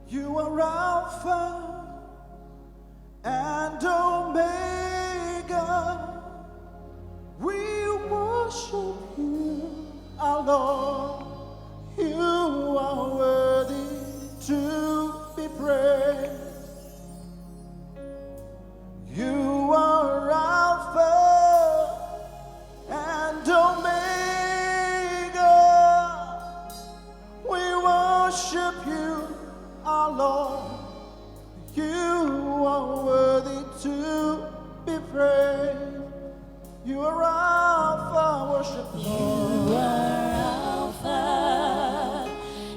You are Alpha and Omega. We worship you, our Lord. You are worthy to be praised. You are Alpha and Omega. We worship you, our Lord. You are worthy to be praised. You are Alpha, worship the Lord. You are Alpha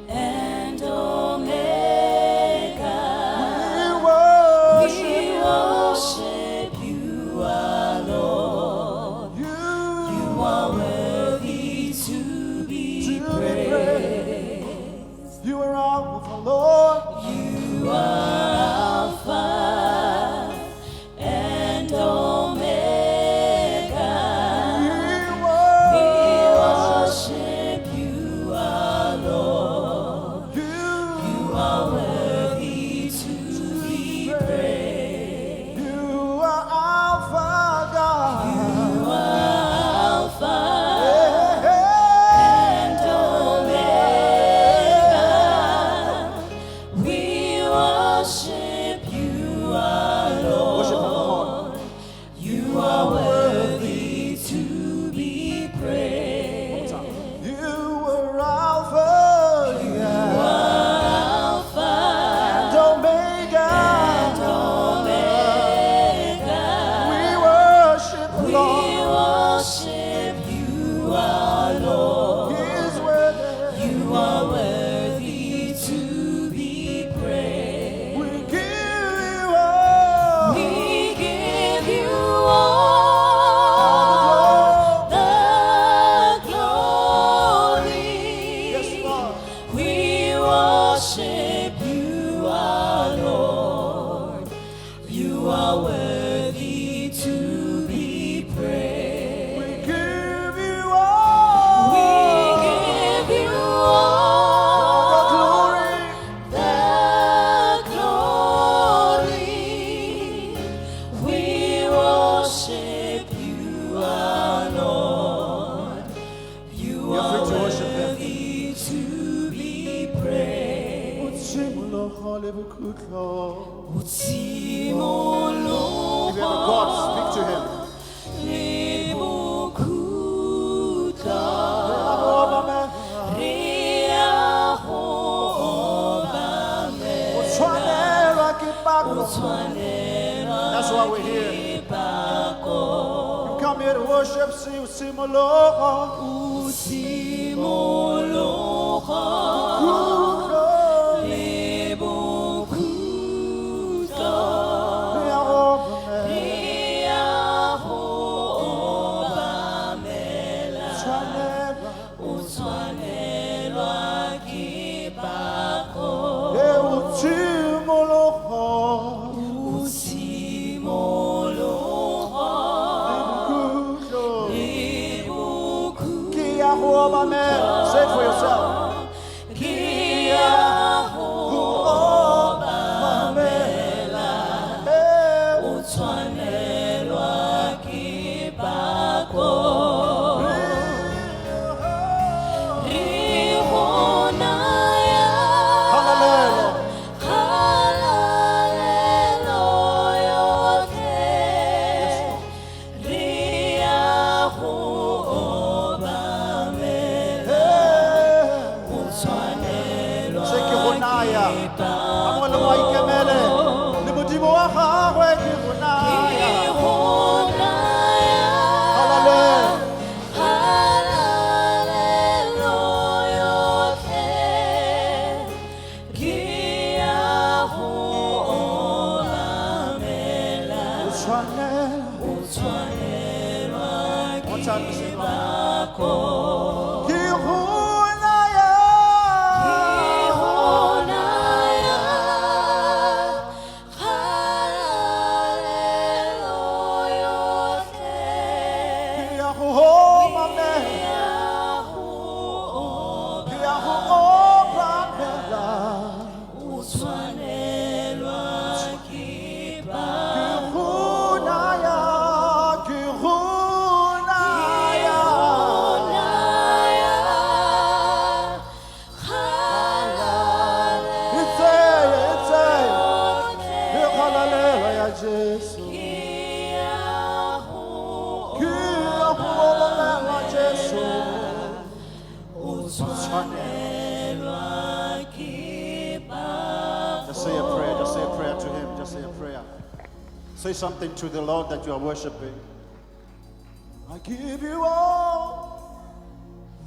and Omega. We worship you, our Lord. You are worthy to be praised. You are Alpha, Lord. You are Alpha and Omega. We worship you, our Lord. You are worthy to be praised. You are Alpha, God. You are Alpha and Omega. We worship you, our Lord. You are worthy to be praised. You are Alpha, You are Alpha and Omega. and Omega. We worship the We Lord. worship you, our Lord. He is worthy. You are worthy to be praised. We give you all. We give you all the glory. Yes, Lord. We worship you, our Lord. You are worthy to be praised. We give you all. We give you all the glory. the glory. We worship you, our Lord. You You're are free to worship Him. worthy to be praised. Utsimo halebukutlo. Utsimo If you have a God, speak to Him. lebukutla. That's why we're here. You come here to worship, see Utsimo Say it for yourself. One time to sing Botswana. Just say a prayer. Just say a prayer to him. Just say a prayer. Say something to the Lord that you are worshiping. I give you all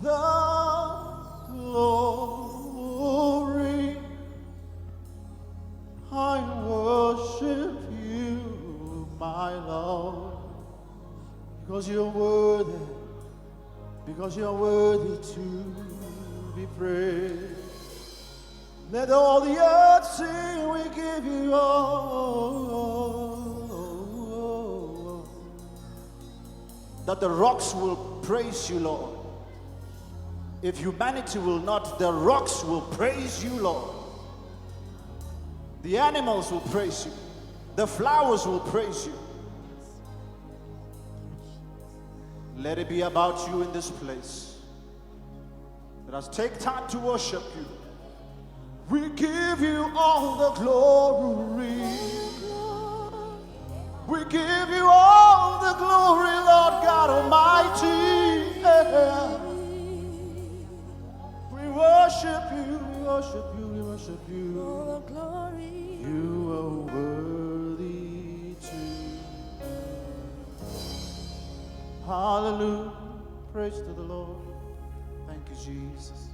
the glory. I worship you, my Lord, because you're worthy, because you're worthy to be praised. Let all the earth sing, we give you all. That the rocks will praise you, Lord. If humanity will not, the rocks will praise you, Lord. The animals will praise you. The flowers will praise you. Let it be about you in this place. Let us take time to worship you. We give you all the glory. We give you all the glory, Lord God Almighty. Yeah. We worship you, we worship you, we worship you. Oh, glory. You are worthy to. Hallelujah. Praise to the Lord. Thank you, Jesus.